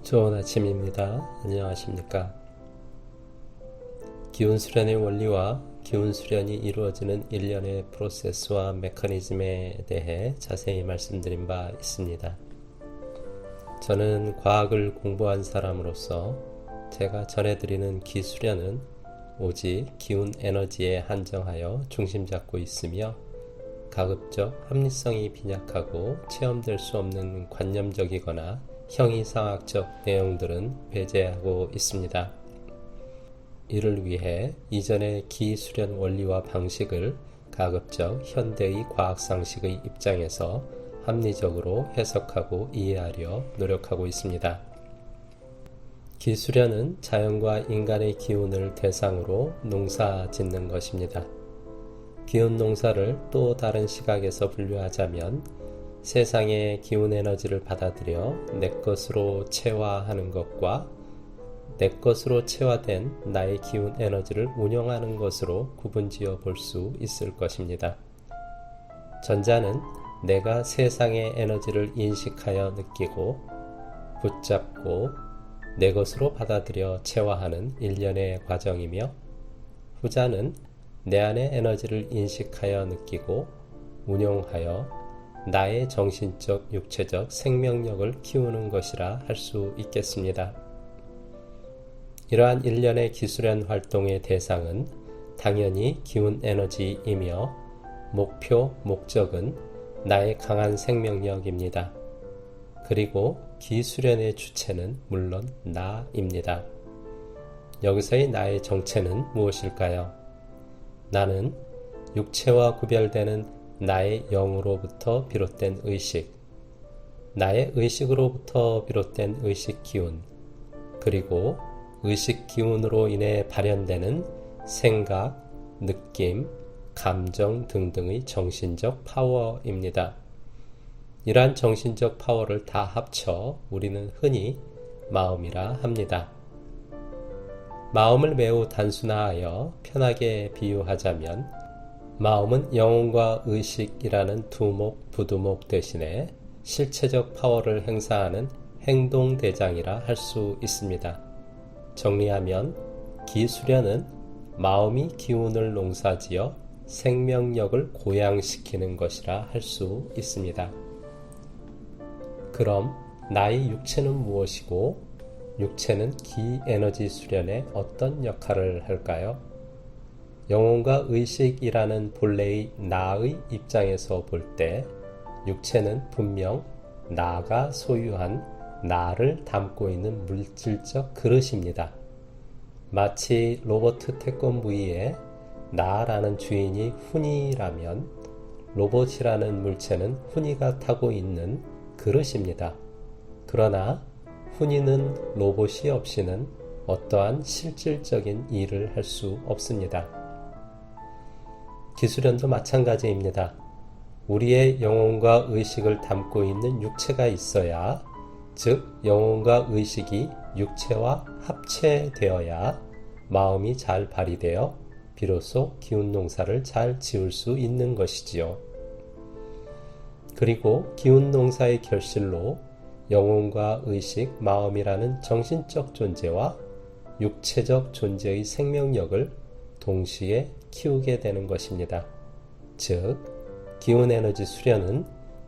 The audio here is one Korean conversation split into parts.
좋은 아침입니다. 안녕하십니까? 기운 수련의 원리와 기운 수련이 이루어지는 일련의 프로세스와 메커니즘에 대해 자세히 말씀드린 바 있습니다. 저는 과학을 공부한 사람으로서 제가 전해드리는 기수련은 오직 기운 에너지에 한정하여 중심 잡고 있으며 가급적 합리성이 빈약하고 체험될 수 없는 관념적이거나 형이상학적 내용들은 배제하고 있습니다. 이를 위해 이전의 기수련 원리와 방식을 가급적 현대의 과학상식의 입장에서 합리적으로 해석하고 이해하려 노력하고 있습니다. 기수련은 자연과 인간의 기운을 대상으로 농사 짓는 것입니다. 기운 농사를 또 다른 시각에서 분류하자면 세상의 기운 에너지를 받아들여 내 것으로 체화하는 것과 내 것으로 체화된 나의 기운 에너지를 운영하는 것으로 구분지어 볼 수 있을 것입니다. 전자는 내가 세상의 에너지를 인식하여 느끼고 붙잡고 내 것으로 받아들여 체화하는 일련의 과정이며 후자는 내 안의 에너지를 인식하여 느끼고 운용하여 나의 정신적, 육체적 생명력을 키우는 것이라 할 수 있겠습니다. 이러한 일련의 기수련 활동의 대상은 당연히 기운 에너지이며 목표, 목적은 나의 강한 생명력입니다. 그리고 기수련의 주체는 물론 나입니다. 여기서의 나의 정체는 무엇일까요? 나는 육체와 구별되는 나의 영으로부터 비롯된 의식, 나의 의식으로부터 비롯된 의식 기운, 그리고 의식 기운으로 인해 발현되는 생각, 느낌, 감정 등등의 정신적 파워입니다. 이러한 정신적 파워를 다 합쳐 우리는 흔히 마음이라 합니다. 마음을 매우 단순화하여 편하게 비유하자면 마음은 영혼과 의식이라는 두목, 부두목 대신에 실체적 파워를 행사하는 행동대장이라 할 수 있습니다. 정리하면 기수련은 마음이 기운을 농사지어 생명력을 고양시키는 것이라 할 수 있습니다. 그럼 나의 육체는 무엇이고 육체는 기에너지 수련에 어떤 역할을 할까요? 영혼과 의식이라는 본래의 나의 입장에서 볼 때 육체는 분명 나가 소유한 나를 담고 있는 물질적 그릇입니다. 마치 로버트 태권브이의 나라는 주인이 훈이라면 로봇이라는 물체는 훈이가 타고 있는 그릇입니다. 그러나 훈이는 로봇이 없이는 어떠한 실질적인 일을 할 수 없습니다. 기수련도 마찬가지입니다. 우리의 영혼과 의식을 담고 있는 육체가 있어야, 즉 영혼과 의식이 육체와 합체되어야 마음이 잘 발휘되어 비로소 기운 농사를 잘 지을 수 있는 것이지요. 그리고 기운 농사의 결실로 영혼과 의식, 마음이라는 정신적 존재와 육체적 존재의 생명력을 동시에 키우게 되는 것입니다. 즉, 기운 에너지 수련은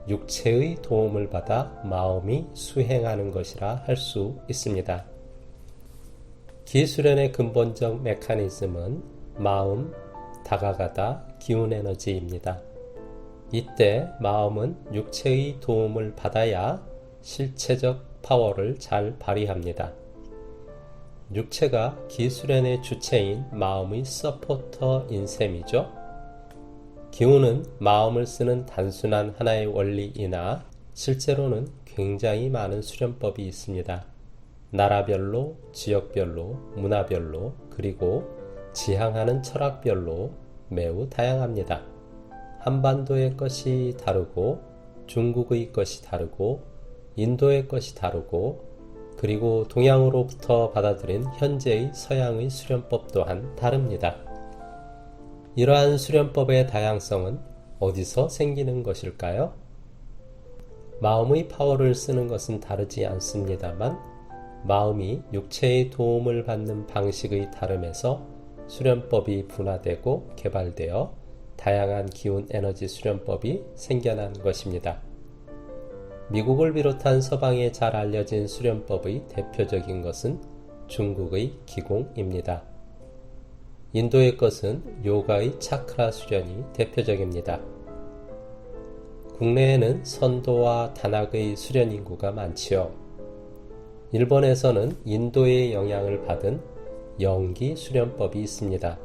육체의 도움을 받아 마음이 수행하는 것이라 할 수 있습니다. 기수련의 근본적 메커니즘은 마음, 다가가다, 기운 에너지입니다. 이때 마음은 육체의 도움을 받아야 실체적 파워를 잘 발휘합니다. 육체가 기수련의 주체인 마음의 서포터인 셈이죠. 기운은 마음을 쓰는 단순한 하나의 원리이나 실제로는 굉장히 많은 수련법이 있습니다. 나라별로, 지역별로, 문화별로, 그리고 지향하는 철학별로 매우 다양합니다. 한반도의 것이 다르고 중국의 것이 다르고 인도의 것이 다르고 그리고 동양으로부터 받아들인 현재의 서양의 수련법 또한 다릅니다. 이러한 수련법의 다양성은 어디서 생기는 것일까요? 마음의 파워를 쓰는 것은 다르지 않습니다만 마음이 육체의 도움을 받는 방식의 다름에서 수련법이 분화되고 개발되어 다양한 기운 에너지 수련법이 생겨난 것입니다. 미국을 비롯한 서방에 잘 알려진 수련법의 대표적인 것은 중국의 기공입니다. 인도의 것은 요가의 차크라 수련이 대표적입니다. 국내에는 선도와 단학의 수련 인구가 많지요. 일본에서는 인도의 영향을 받은 영기 수련법이 있습니다.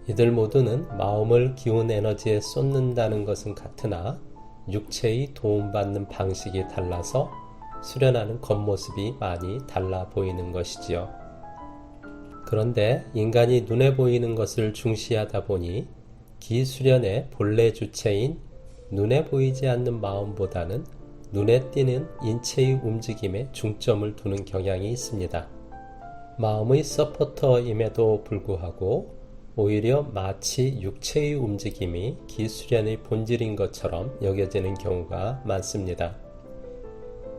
이들 모두는 마음을 기운 에너지에 쏟는다는 것은 같으나 육체의 도움받는 방식이 달라서 수련하는 겉모습이 많이 달라 보이는 것이지요. 그런데 인간이 눈에 보이는 것을 중시하다 보니 기수련의 본래 주체인 눈에 보이지 않는 마음보다는 눈에 띄는 인체의 움직임에 중점을 두는 경향이 있습니다. 마음의 서포터임에도 불구하고 오히려 마치 육체의 움직임이 기수련의 본질인 것처럼 여겨지는 경우가 많습니다.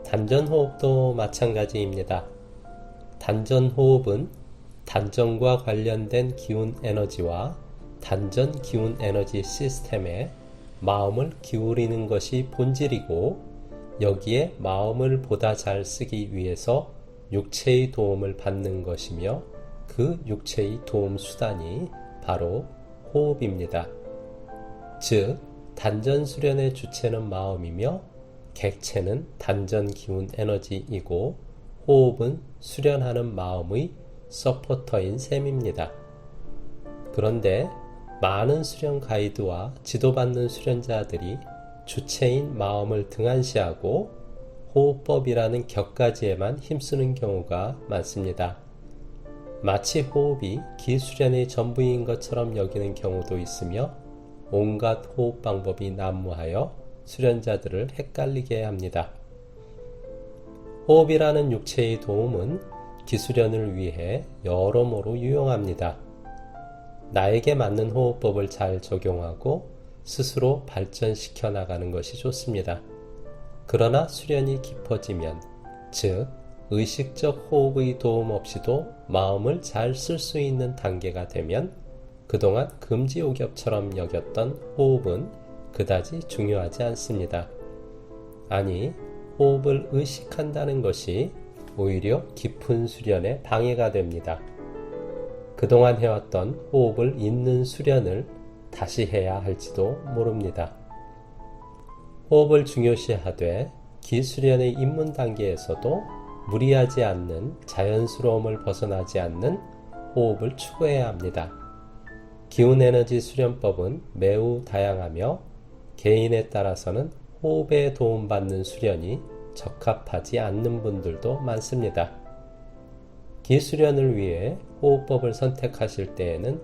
단전호흡도 마찬가지입니다. 단전호흡은 단전과 관련된 기운 에너지와 단전 기운 에너지 시스템에 마음을 기울이는 것이 본질이고 여기에 마음을 보다 잘 쓰기 위해서 육체의 도움을 받는 것이며 그 육체의 도움 수단이 바로 호흡입니다. 즉, 단전 수련의 주체는 마음이며 객체는 단전 기운 에너지이고 호흡은 수련하는 마음의 서포터인 셈입니다. 그런데 많은 수련 가이드와 지도받는 수련자들이 주체인 마음을 등한시하고 호흡법이라는 격가지에만 힘쓰는 경우가 많습니다. 마치 호흡이 기수련의 전부인 것처럼 여기는 경우도 있으며 온갖 호흡 방법이 난무하여 수련자들을 헷갈리게 합니다. 호흡이라는 육체의 도움은 기수련을 위해 여러모로 유용합니다. 나에게 맞는 호흡법을 잘 적용하고 스스로 발전시켜 나가는 것이 좋습니다. 그러나 수련이 깊어지면, 즉 의식적 호흡의 도움 없이도 마음을 잘 쓸 수 있는 단계가 되면 그동안 금지옥엽처럼 여겼던 호흡은 그다지 중요하지 않습니다. 아니, 호흡을 의식한다는 것이 오히려 깊은 수련에 방해가 됩니다. 그동안 해왔던 호흡을 잇는 수련을 다시 해야 할지도 모릅니다. 호흡을 중요시하되 기수련의 입문 단계에서도 무리하지 않는 자연스러움을 벗어나지 않는 호흡을 추구해야 합니다. 기운에너지 수련법은 매우 다양하며 개인에 따라서는 호흡에 도움받는 수련이 적합하지 않는 분들도 많습니다. 기수련을 위해 호흡법을 선택하실 때에는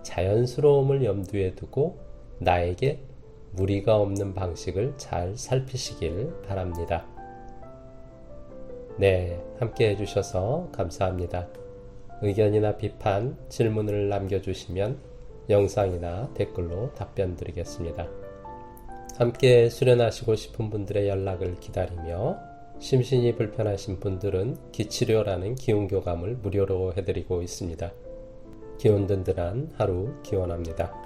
자연스러움을 염두에 두고 나에게 무리가 없는 방식을 잘 살피시길 바랍니다. 네, 함께 해주셔서 감사합니다. 의견이나 비판, 질문을 남겨주시면 영상이나 댓글로 답변 드리겠습니다. 함께 수련하시고 싶은 분들의 연락을 기다리며 심신이 불편하신 분들은 기치료라는 기운교감을 무료로 해드리고 있습니다. 기운든든한 하루 기원합니다.